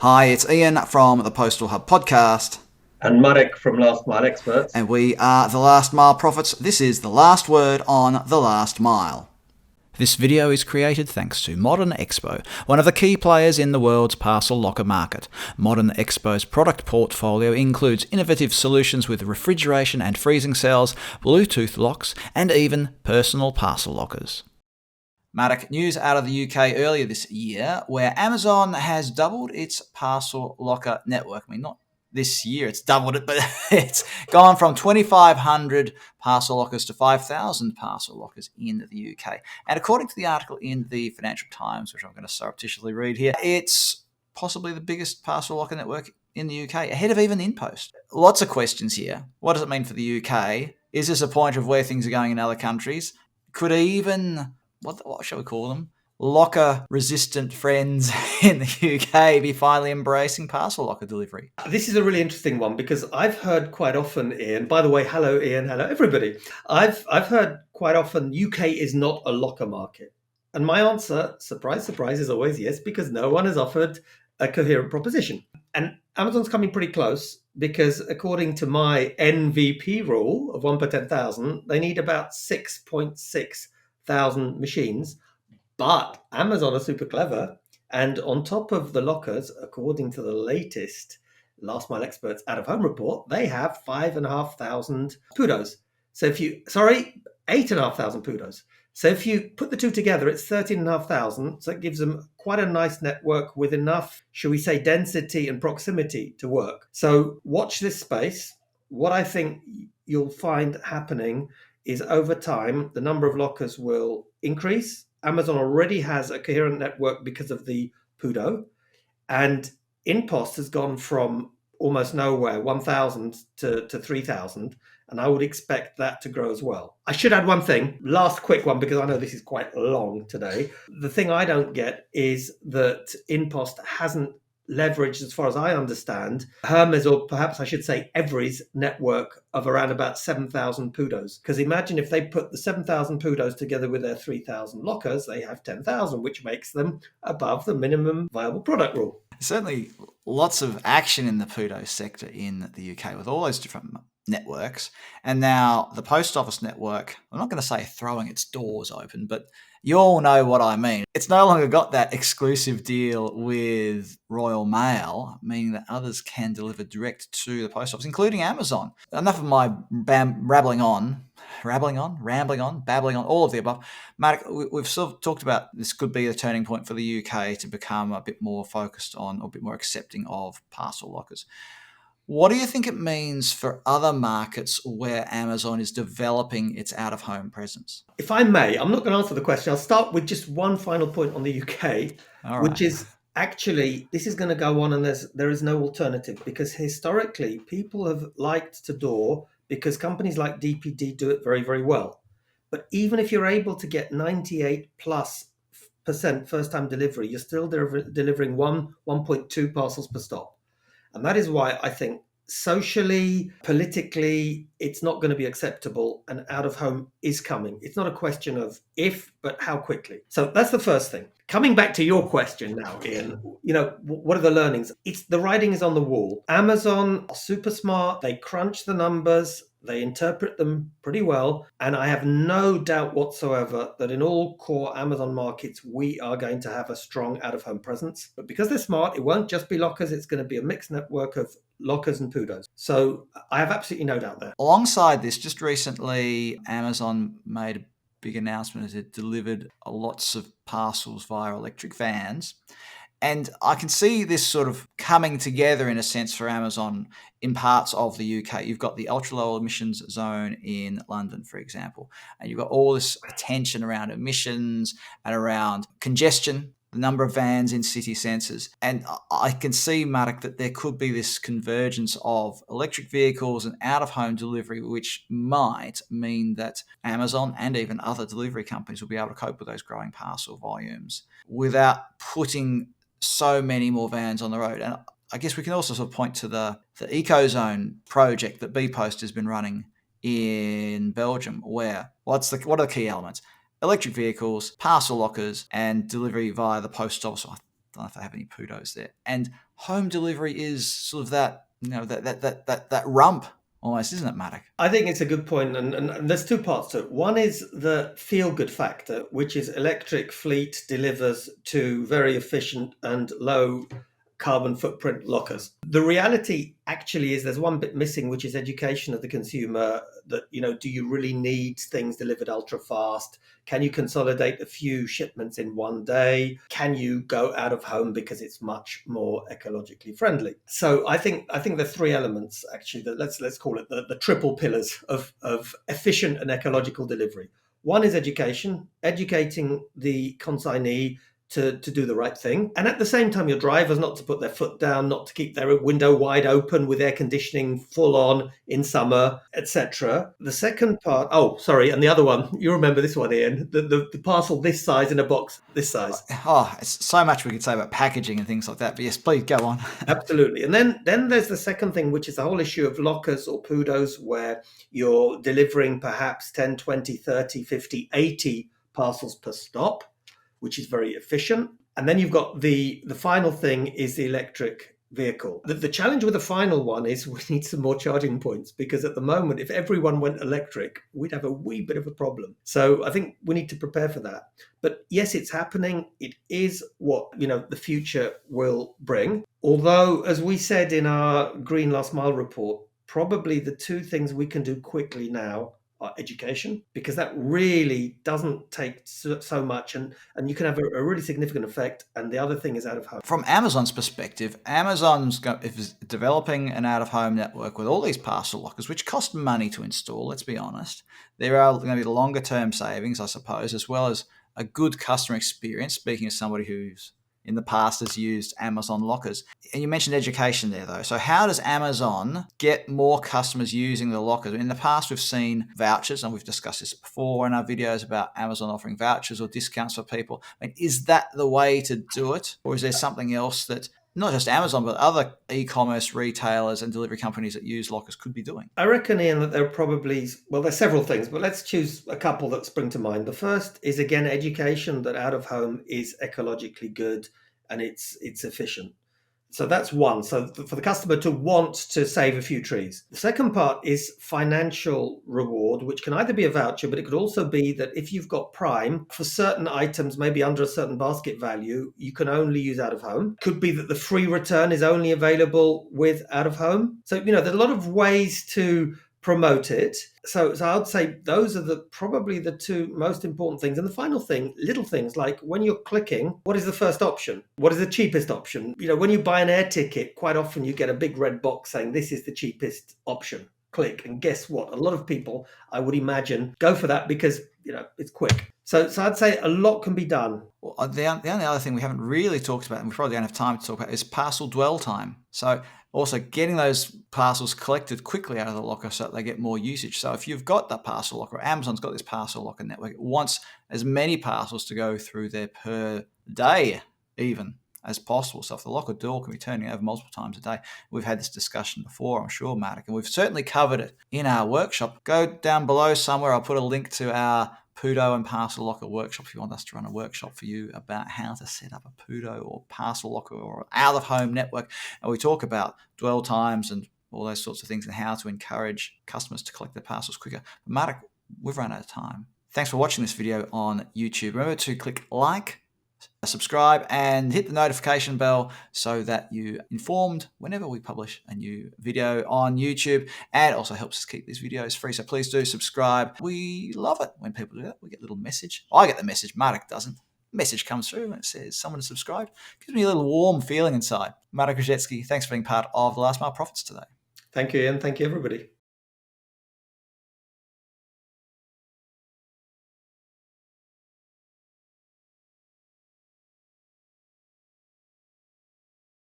Hi, it's Ian from the Postal Hub podcast. And Marek from Last Mile Experts. And we are the Last Mile Prophets. This is the last word on the last mile. This video is created thanks to Modern Expo, one of the key players in the world's parcel locker market. Modern Expo's product portfolio includes innovative solutions with refrigeration and freezing cells, Bluetooth locks, and even personal parcel lockers. Marek, news out of the UK earlier this year where Amazon has doubled its parcel locker network. I mean, not this year it's doubled it, but it's gone from 2,500 parcel lockers to 5,000 parcel lockers in the UK. And according to the article in the Financial Times, which I'm going to surreptitiously read here, it's possibly the biggest parcel locker network in the UK, ahead of even InPost. Lots of questions here. What does it mean for the UK? Is this a point of where things are going in other countries? Could even, what shall we call them? Locker-resistant friends in the UK be finally embracing parcel locker delivery? This is a really interesting one because I've heard quite often, Ian. By the way, hello, Ian. Hello, everybody. I've heard quite often UK is not a locker market, and my answer, surprise, surprise, is always yes, because no one has offered a coherent proposition. And Amazon's coming pretty close because, according to my NVP rule of 1 per 10,000, they need about 6.6 thousand machines. But Amazon are super clever. And on top of the lockers, according to the latest Last Mile Experts out of home report, they have 5,500 PUDOs. So if you, sorry, 8,500 PUDOs. So if you put the two together, it's 13,500. So it gives them quite a nice network with enough, shall we say, density and proximity to work. So watch this space. What I think you'll find happening is over time, the number of lockers will increase. Amazon already has a coherent network because of the PUDO, and InPost has gone from almost nowhere, 1,000 to 3,000, and I would expect that to grow as well. I should add one thing, last quick one, because I know this is quite long today. The thing I don't get is that InPost hasn't leveraged, as far as I understand, Hermes, or perhaps I should say Every's network of around about 7,000 PUDOs. Because imagine if they put the 7,000 PUDOs together with their 3,000 lockers, they have 10,000, which makes them above the minimum viable product rule. Certainly lots of action in the PUDO sector in the UK with all those different networks. And now the post office network, I'm not going to say throwing its doors open, but you all know what I mean. It's no longer got that exclusive deal with Royal Mail, meaning that others can deliver direct to the post office, including Amazon. Enough of my rambling on, babbling on, all of the above. Mark, we've sort of talked about this could be a turning point for the UK to become a bit more focused on, or a bit more accepting of parcel lockers. What do you think it means for other markets where Amazon is developing its out-of-home presence? If I may, I'm not going to answer the question. I'll start with just one final point on the UK, All which right. is actually this is going to go on, and there is no alternative, because historically people have liked to door because companies like DPD do it very, very well. But even if you're able to get 98+% first time delivery, you're still delivering 1.2 parcels per stop. And that is why I think socially, politically, it's not going to be acceptable, and out of home is coming. It's not a question of if, but how quickly. So that's the first thing. Coming back to your question now, Ian, what are the learnings? It's the writing is on the wall. Amazon are super smart. They crunch the numbers. They interpret them pretty well. And I have no doubt whatsoever that in all core Amazon markets, we are going to have a strong out-of-home presence. But because they're smart, it won't just be lockers. It's going to be a mixed network of lockers and PUDOs. So I have absolutely no doubt there. Alongside this, just recently, Amazon made a big announcement as it delivered lots of parcels via electric vans. And I can see this sort of coming together in a sense for Amazon in parts of the UK. You've got the ultra low emissions zone in London, for example, and you've got all this attention around emissions and around congestion, the number of vans in city centres. And I can see, Marek, that there could be this convergence of electric vehicles and out-of-home delivery, which might mean that Amazon and even other delivery companies will be able to cope with those growing parcel volumes without putting so many more vans on the road. And I guess we can also sort of point to the Ecozone project that bpost has been running in Belgium, where what are the key elements? Electric vehicles, parcel lockers, and delivery via the post office. I don't know if they have any PUDOs there. And home delivery is sort of that, that rump almost, isn't it, Marek? I think it's a good point, and there's two parts to it. One is the feel-good factor, which is electric fleet delivers to very efficient and low carbon footprint lockers. The reality actually is there's one bit missing, which is education of the consumer that, do you really need things delivered ultra fast? Can you consolidate a few shipments in one day? Can you go out of home because it's much more ecologically friendly? So I think the three elements actually that let's call it the triple pillars of efficient and ecological delivery. One is education, educating the consignee to do the right thing. And at the same time, your drivers not to put their foot down, not to keep their window wide open with air conditioning full on in summer, etc. The second part, and the other one, you remember this one, Ian, the parcel this size in a box this size. It's so much we could say about packaging and things like that. But yes, please go on. Absolutely. And then there's the second thing, which is the whole issue of lockers or PUDOs, where you're delivering perhaps 10, 20, 30, 50, 80 parcels per stop, which is very efficient. And then you've got the final thing is the electric vehicle. The challenge with the final one is we need some more charging points, because at the moment, if everyone went electric, we'd have a wee bit of a problem. So I think we need to prepare for that. But yes, it's happening. It is what, the future will bring. Although, as we said in our Green Last Mile report, probably the two things we can do quickly now are education, because that really doesn't take so much, and you can have a really significant effect. And the other thing is out of home. From Amazon's perspective, Amazon's developing an out-of-home network with all these parcel lockers, which cost money to install, let's be honest. There are going to be longer-term savings, I suppose, as well as a good customer experience, speaking as somebody who's in the past has used Amazon lockers. And you mentioned education there, though. So how does Amazon get more customers using the lockers? In the past, we've seen vouchers, and we've discussed this before in our videos about Amazon offering vouchers or discounts for people. I mean, is that the way to do it? Or is there something else that not just Amazon, but other e-commerce retailers and delivery companies that use lockers could be doing? I reckon, Ian, that there are probably, there's several things, but let's choose a couple that spring to mind. The first is, again, education that out of home is ecologically good and it's efficient. So that's one. So for the customer to want to save a few trees. The second part is financial reward, which can either be a voucher, but it could also be that if you've got Prime, for certain items, maybe under a certain basket value, you can only use out of home. Could be that the free return is only available with out of home. So, there's a lot of ways to promote it. So I would say those are probably the two most important things. And the final thing, little things like when you're clicking, what is the first option? What is the cheapest option? When you buy an air ticket, quite often you get a big red box saying this is the cheapest option. Click. And guess what? A lot of people, I would imagine, go for that because, it's quick. So I'd say a lot can be done. Well, the only other thing we haven't really talked about, and we probably don't have time to talk about, is parcel dwell time. So also getting those parcels collected quickly out of the locker so that they get more usage. So if you've got that parcel locker, Amazon's got this parcel locker network, it wants as many parcels to go through there per day even as possible. So if the locker door can be turning over multiple times a day, we've had this discussion before, I'm sure, Marek, and we've certainly covered it in our workshop. Go down below somewhere, I'll put a link to our PUDO and parcel locker workshop if you want us to run a workshop for you about how to set up a PUDO or parcel locker or out-of-home network. And we talk about dwell times and all those sorts of things and how to encourage customers to collect their parcels quicker. But Marek, we've run out of time. Thanks for watching this video on YouTube. Remember to click like, subscribe, and hit the notification bell so that you're informed whenever we publish a new video on YouTube, and it also helps us keep these videos free. So please do subscribe. We love it when people do that. We get a little message. I get the message. Marek doesn't. Message comes through and it says someone subscribed. Gives me a little warm feeling inside. Marek Rajecki, thanks for being part of the Last Mile Profits today. Thank you, Ian. Thank you, everybody.